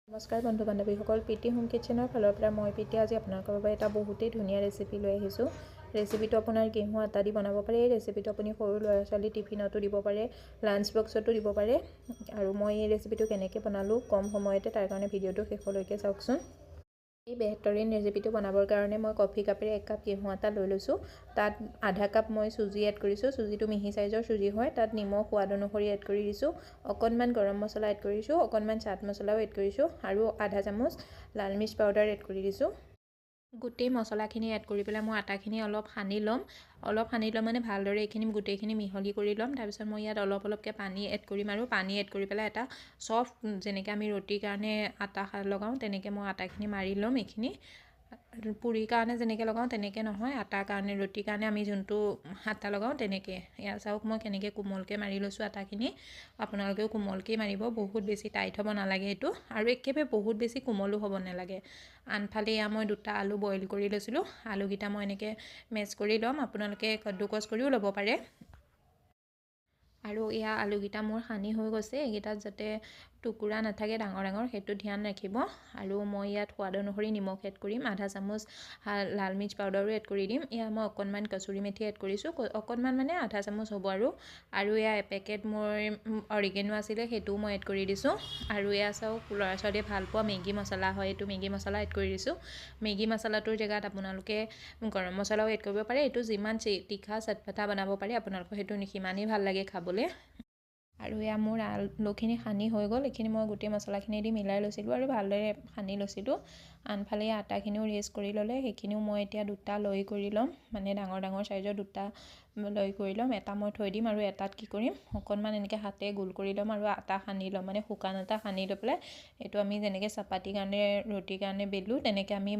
নমস্কাৰ বন্ধু বান্ধৱীসকল, প্ৰীতি হোম কিটচেনৰ ফালৰ পৰা মই প্ৰীতি আজি আপোনালোকৰ বাবে এটা বহুতেই ধুনীয়া ৰেচিপি লৈ আহিছোঁ। ৰেচিপিটো আপোনাৰ ঘেঁহু আটা দি বনাব পাৰে। এই ৰেচিপিটো আপুনি সৰু ল'ৰা ছোৱালী টিফিনতো দিব পাৰে, লাঞ্চ বক্সতো দিব পাৰে। আৰু মই এই ৰেচিপিটো কেনেকৈ বনালোঁ কম সময়তে, তাৰ কাৰণে ভিডিঅ'টো শেষলৈকে চাওকচোন। এই বেহতৰীন ৰেচিপিটো বনাবৰ কাৰণে মই কফি কাপেৰে 1 কাপ ঘেঁহু আটা লৈ লৈছোঁ। তাত আধা কাপ মই চুজি এড কৰিছোঁ। চুজিটো মিহি চাইজৰ চুজি হয়। তাত নিমখ সোৱাদ অনুসৰি এড কৰি দিছোঁ। অকণমান গৰম মছলা এড কৰিছোঁ, অকণমান চাট মছলাও এড কৰিছোঁ আৰু আধা চামুচ লাল মিৰ্চ পাউডাৰ এড কৰি দিছোঁ। গোটেই মছলাখিনি এড কৰি পেলাই মই আটাখিনি অলপ সানি ল'ম। মানে ভালদৰে এইখিনি গোটেইখিনি মিহলি কৰি ল'ম। তাৰপিছত মই ইয়াত অলপকৈ পানী এড কৰিম আৰু পানী এড কৰি পেলাই এটা চফ্ট, যেনেকৈ আমি ৰুটিৰ কাৰণে আটা লগাওঁ তেনেকৈ মই আটাখিনি মাৰি ল'ম। এইখিনি পুৰিৰ কাৰণে যেনেকৈ লগাওঁ তেনেকৈ নহয়, আটাৰ কাৰণে ৰুটিৰ কাৰণে আমি যোনটো আটা লগাওঁ তেনেকৈ। এয়া চাওক মই কেনেকৈ কোমলকৈ মাৰি লৈছোঁ আটাখিনি। আপোনালোকেও কোমলকৈ মাৰিব, বহুত বেছি টাইট হ'ব নালাগে এইটো, আৰু একেবাৰে বহুত বেছি কোমলো হ'ব নালাগে। আনফালে এয়া মই 2টা আলু বইল কৰি লৈছিলোঁ। আলুকেইটা মই এনেকৈ মেছ কৰি ল'ম, আপোনালোকে কদ্দুকছ কৰিও ল'ব পাৰে। আৰু এয়া আলুকেইটা মোৰ সানি হৈ গৈছে। এইকেইটাত যাতে টুকুৰা নাথাকে ডাঙৰ ডাঙৰ, সেইটো ধ্যান ৰাখিব। আৰু মই ইয়াত সোৱাদ অনুসৰি নিমখ এড কৰিম, আধা চামুচ লাল মিৰ্চ পাউডাৰো এড কৰি দিম। এয়া মই অকণমান কচুৰি মেথি এড কৰিছোঁ, অকণমান মানে আধা চামুচ হ'ব আৰু এয়া এপেকেট মোৰ অৰিগেনো আছিলে, সেইটোও মই এড কৰি দিছোঁ। আৰু এয়া চাওক ল'ৰা ছোৱালীয়ে ভাল পোৱা মেগী মছলা হয়, এইটো মেগী মছলা এড কৰি দিছোঁ। মেগী মছলাটোৰ জেগাত আপোনালোকে গৰম মছলাও এড কৰিব পাৰে। এইটো যিমান তীখা চটপটা বনাব পাৰে আপোনালোকৰ সেইটো সিমানেই ভাল লাগে খাবলৈ। আৰু এয়া মোৰ আলুখিনি সানি হৈ গ'ল। এইখিনি মই গোটেই মছলাখিনি দি মিলাই লৈছিলোঁ আৰু ভালদৰে সানি লৈছিলোঁ। আনফালে আটাখিনিও ৰেষ্ট কৰি ল'লে, সেইখিনিও মই এতিয়া 2টা লৈ কৰি ল'ম, মানে ডাঙৰ ডাঙৰ চাইজৰ 2টা লৈ কৰি ল'ম। এটা মই থৈ দিম আৰু এটাত কি কৰিম, অকণমান এনেকৈ হাতে গোল কৰি ল'ম আৰু আটা সানি ল'ম, মানে শুকান আটা সানি লৈ পেলাই এইটো আমি যেনেকৈ চাপাতিৰ কাৰণে ৰুটিৰ কাৰণে বেলোঁ তেনেকৈ আমি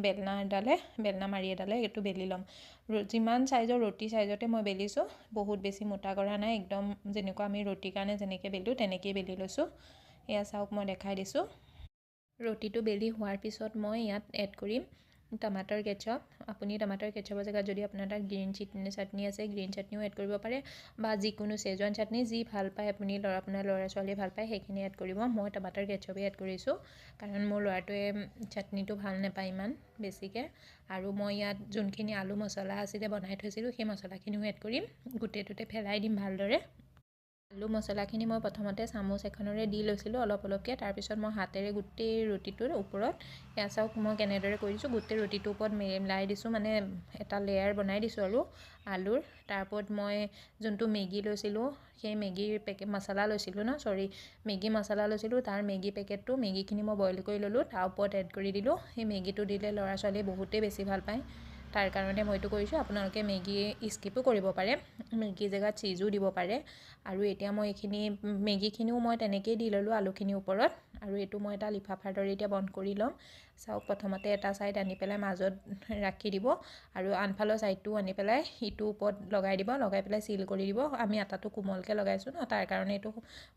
বেলনা মাৰি এডালে এইটো বেলি ল'ম। যিমান চাইজৰ ৰুটি চাইজতে মই বেলিছোঁ, বহুত বেছি মোটা কৰা নাই, একদম যেনেকুৱা আমি ৰুটিৰ কাৰণে যেনেকৈ বেলোঁ তেনেকৈয়ে বেলি লৈছোঁ। এয়া চাওক মই দেখাই দিছোঁ। ৰুটিটো বেলি হোৱাৰ পিছত মই ইয়াত এড কৰিম টমাটৰ কেচাপ। আপুনি টমাটৰ কেচাপৰ জেগাত যদি আপোনাৰ তাত গ্ৰীণ চাটনি আছে, গ্ৰীণ চাটনিও এড কৰিব পাৰে, বা যিকোনো চেজৱান চাটনি যি ভাল পায় আপুনি, আপোনাৰ ল'ৰা ছোৱালীয়ে ভাল পায় সেইখিনি এড কৰিব। মই টমাটৰ কেচাপেই এড কৰিছোঁ, কাৰণ মোৰ ল'ৰাটোৱে চাটনিটো ভাল নাপায় ইমান বেছিকৈ। আৰু মই ইয়াত যোনখিনি আলু মছলা আছিলে বনাই থৈছিলোঁ, সেই মছলাখিনিও এড কৰিম, গোটেইটোতে ফেলাই দিম ভালদৰে। আলু মছলাখিনি মই প্ৰথমতে চামুচ এখনেৰে দি লৈছিলোঁ অলপকৈ, তাৰপিছত মই হাতেৰে গোটেই ৰুটিটোৰ ওপৰত, এয়া চাওক মই কেনেদৰে কৰি দিছোঁ, গোটেই ৰুটিটোৰ ওপৰত মিলাই দিছোঁ, মানে এটা লেয়াৰ বনাই দিছোঁ আৰু আলুৰ। তাৰ ওপৰত মই যোনটো মেগী লৈছিলোঁ, সেই মেগীৰ মছলা লৈছিলোঁ মেগী মছলা লৈছিলোঁ, তাৰ মেগী পেকেটটো, মেগীখিনি মই বইল কৰি ল'লোঁ, তাৰ ওপৰত এড কৰি দিলোঁ। সেই মেগীটো দিলে ল'ৰা ছোৱালীয়ে বহুতেই বেছি ভাল পায়, তাৰ কাৰণে মই এইটো কৰিছোঁ। আপোনালোকে মেগী স্কিপো কৰিব পাৰে, মেগীৰ জেগাত চীজো দিব পাৰে। আৰু এতিয়া মই এইখিনি মেগীখিনিও মই তেনেকৈয়ে দি ল'লোঁ আলুখিনিৰ ওপৰত, আৰু এইটো মই এটা লিফাফাৰ দৰে এতিয়া বন্ধ কৰি ল'ম। চাওক প্ৰথমতে এটা ছাইড আনি পেলাই মাজত ৰাখি দিব, আৰু আনফালৰ ছাইডটোও আনি পেলাই ইটোৰ ওপৰত লগাই দিব, লগাই পেলাই চিল কৰি দিব। আমি আটাটো কোমলকৈ লগাইছোঁ ন, তাৰ কাৰণে এইটো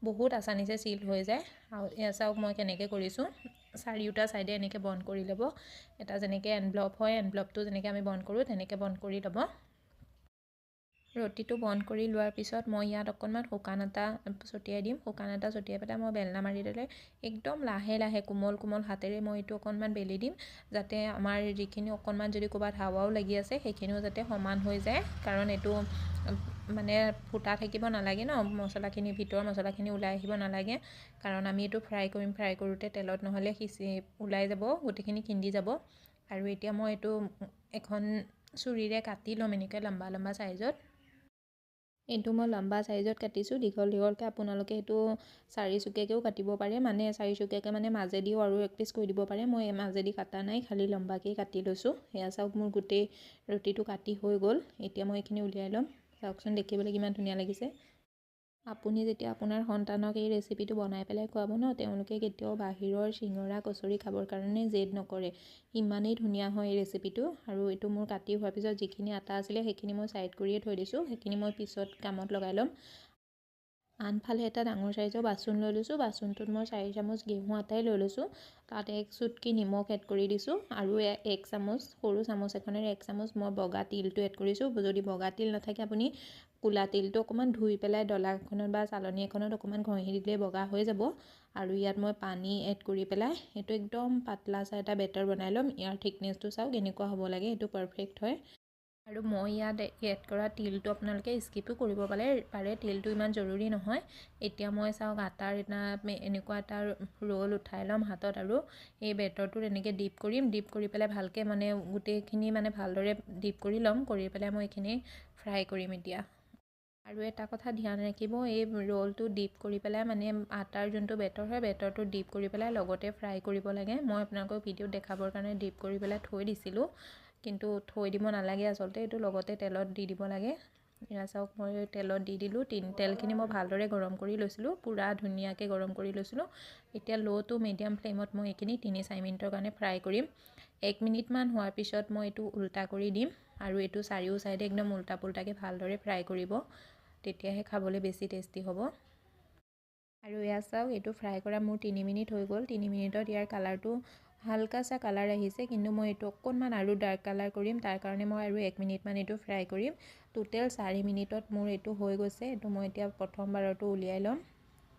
বহুত আচানিছে চিল হৈ যায়। আৰু এয়া চাওক মই কেনেকৈ কৰিছোঁ, 4টা ছাইডে এনেকৈ বন্ধ কৰি ল'ব। এটা যেনেকৈ এনভলপ হয়, এনভলপটো যেনেকৈ আমি বন্ধ কৰোঁ তেনেকৈ বন্ধ কৰি ল'ব। ৰুটিটো বন্ধ কৰি লোৱাৰ পিছত মই ইয়াত অকণমান শুকান আটা ছটিয়াই দিম। শুকান আটা ছটিয়াই পেলাই মই বেলনা মাৰি দিলে একদম লাহে লাহে কোমল হাতেৰে মই এইটো অকণমান বেলি দিম, যাতে আমাৰ যিখিনি অকণমান যদি ক'ৰবাত হাৱাও লাগি আছে সেইখিনিও যাতে সমান হৈ যায়, কাৰণ এইটো মানে ফুটা থাকিব নালাগে ন, মছলাখিনি ভিতৰৰ মছলাখিনি ওলাই আহিব নালাগে, কাৰণ আমি এইটো ফ্ৰাই কৰিম, ফ্ৰাই কৰোঁতে তেলত নহ'লে ওলাই যাব, গোটেইখিনি খিন্দি যাব। আৰু এতিয়া মই এইটো এখন চুৰিৰে কাটি ল'ম, এনেকৈ লম্বা চাইজত। এইটো মই লম্বা চাইজত কাটিছোঁ, দীঘলকৈ আপোনালোকে এইটো 4 চুকীয়াকৈও কাটিব পাৰে, মানে 4 চুকীয়াকৈ মানে মাজেদিও আৰু 1 পিচ কৰি দিব পাৰে। মই মাজেদি কাটা নাই, খালি লম্বাকৈ কাটি লৈছোঁ। সেয়া চাওক মোৰ গোটেই ৰুটিটো কাটি হৈ গ'ল। এতিয়া মই এইখিনি উলিয়াই ল'ম। চাওকচোন দেখিবলৈ কিমান ধুনীয়া লাগিছে। আপুনি যেতিয়া আপোনাৰ সন্তানক এই ৰেচিপিটো বনাই পেলাই খুৱাব ন, তেওঁলোকে কেতিয়াও বাহিৰৰ চিঙৰা কচৰি খাবৰ কাৰণে জেদ নকৰে, ইমানেই ধুনীয়া হয় এই ৰেচিপিটো। আৰু এইটো মোৰ কাটি হোৱাৰ পিছত যিখিনি আটা আছিলে সেইখিনি মই ছাইড কৰিয়ে থৈ দিছোঁ, সেইখিনি মই পিছত কামত লগাই ল'ম। আনফালে এটা ডাঙৰ চাইজৰ বাচন লৈ লৈছোঁ। বাচনটোত মই 4 চামুচ ঘেঁহু আটাই লৈ লৈছোঁ। তাত 1 চুটকি নিমখ এড কৰি দিছোঁ আৰু 1 চামুচ, সৰু চামুচ এখনেৰে 1 চামুচ মই বগা তিলটো এড কৰিছোঁ। যদি বগা তিল নাথাকে আপুনি ক'লা তিলটো অকণমান ধুই পেলাই ডলা এখনত বা চালনী এখনত অকণমান ঘঁহি দিলে বগা হৈ যাব। আৰু ইয়াত মই পানী এড কৰি পেলাই এইটো একদম পাতলা চাই এটা বেটাৰ বনাই ল'ম। ইয়াৰ থিকনেছটো চাওক এনেকুৱা হ'ব লাগে, এইটো পাৰফেক্ট হয়। আৰু মই ইয়াত এড কৰা তিলটো আপোনালোকে স্কিপো কৰিব পাৰে, তিলটো ইমান জৰুৰী নহয়। এতিয়া মই চাওক আটাৰ এনেকুৱা এটা ৰোল উঠাই ল'ম হাতত আৰু এই বেটাৰটোত এনেকৈ ডিপ কৰিম। ডিপ কৰি পেলাই ভালকৈ মানে গোটেইখিনি মানে ভালদৰে ডিপ কৰি ল'ম। কৰি পেলাই মই এইখিনি ফ্ৰাই কৰিম এতিয়া। আৰু এটা কথা ধ্যান ৰাখিব, এই ৰোলটো ডিপ কৰি পেলাই মানে আটাৰ যোনটো বেটাৰ হয় বেটাৰটো ডিপ কৰি পেলাই লগতে ফ্ৰাই কৰিব লাগে। মই আপোনালোকক ভিডিঅ'ত দেখাবৰ কাৰণে ডিপ কৰি পেলাই থৈ দিছিলোঁ, কিন্তু থৈ দিব নালাগে আচলতে, এইটো লগতে তেলত দি দিব লাগে। এয়া চাওক মই তেলত দি দিলোঁ। তেলখিনি মই ভালদৰে গৰম কৰি লৈছিলোঁ, পূৰা ধুনীয়াকৈ গৰম কৰি লৈছিলোঁ। এতিয়া ল' টু মিডিয়াম ফ্লেমত মই এইখিনি 3-4 মিনিটৰ কাৰণে ফ্ৰাই কৰিম। 1 মিনিটমান হোৱাৰ পিছত মই এইটো উল্টা কৰি দিম আৰু এইটো চাৰিও চাইডে একদম উল্টা পুল্টাকৈ ভালদৰে ফ্ৰাই কৰিব, তেতিয়াহে খাবলৈ বেছি টেষ্টি হ'ব। আৰু এয়া চাওক এইটো ফ্ৰাই কৰা মোৰ 3 মিনিট হৈ গ'ল। 3 মিনিটত ইয়াৰ কালাৰটো হালকাচা কালাৰ আহিছে, কিন্তু মই এইটো অকণমান আৰু ডাৰ্ক কালাৰ কৰিম, তাৰ কাৰণে মই আৰু 1 মিনিটমান এইটো ফ্ৰাই কৰিম। টোটেল 4 মিনিটত মোৰ এইটো হৈ গৈছে। এইটো মই এতিয়া প্ৰথমবাৰতো উলিয়াই ল'ম,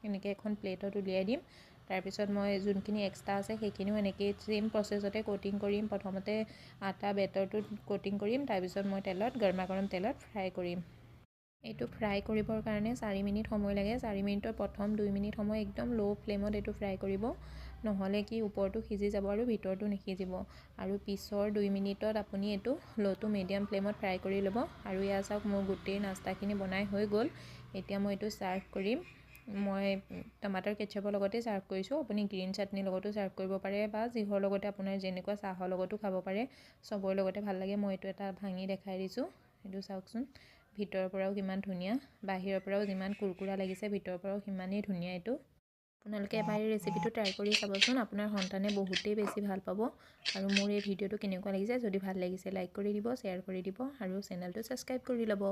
এনেকৈ এখন প্লেটত উলিয়াই দিম। তাৰপিছত মই যোনখিনি এক্সট্ৰা আছে সেইখিনিও এনেকৈ চেম প্ৰচেছতে কোটিং কৰিম। প্ৰথমতে আটা বেটাৰটোত কোটিং কৰিম, তাৰপিছত মই গৰমা গৰম তেলত ফ্ৰাই কৰিম। এইটো ফ্ৰাই কৰিবৰ কাৰণে 4 মিনিট সময় লাগে। 4 মিনিটৰ প্ৰথম 2 মিনিট সময় একদম ল' ফ্লেমত এইটো ফ্ৰাই কৰিব, নহ'লে কি ওপৰটো সিজি যাব আৰু ভিতৰটো নিসিজিব। আৰু পিছৰ 2 মিনিটত আপুনি এইটো ল' টু মিডিয়াম ফ্লেমত ফ্ৰাই কৰি ল'ব। আৰু ইয়াৰ চাওক মোৰ গোটেই নাস্তাখিনি বনাই হৈ গ'ল। এতিয়া মই এইটো ছাৰ্ভ কৰিম। মই টমাটাৰ কেটচাপৰ লগতে ছাৰ্ভ কৰিছোঁ। আপুনি গ্ৰীণ চাটনিৰ লগতো ছাৰ্ভ কৰিব পাৰে বা যিহৰ লগতে আপোনাৰ যেনেকুৱা চাহৰ লগতো খাব পাৰে, চবৰে লগতে ভাল লাগে। মই এইটো এটা ভাঙি দেখাই দিছোঁ, এইটো চাওকচোন ভিতৰৰ পৰাও কিমান ধুনীয়া, বাহিৰৰ পৰাও যিমান কুৰকুৰা লাগিছে ভিতৰৰ পৰাও সিমানেই ধুনীয়া। এইটো আপোনালোকে এবাৰ এই ৰেচিপিটো ট্ৰাই কৰি চাবচোন, আপোনাৰ সন্তানে বহুতেই বেছি ভাল পাব। আৰু মোৰ এই ভিডিঅ'টো কেনেকুৱা লাগিছে, যদি ভাল লাগিছে লাইক কৰি দিব, শ্বেয়াৰ কৰি দিব আৰু চেনেলটো ছাবস্ক্ৰাইব কৰি ল'ব।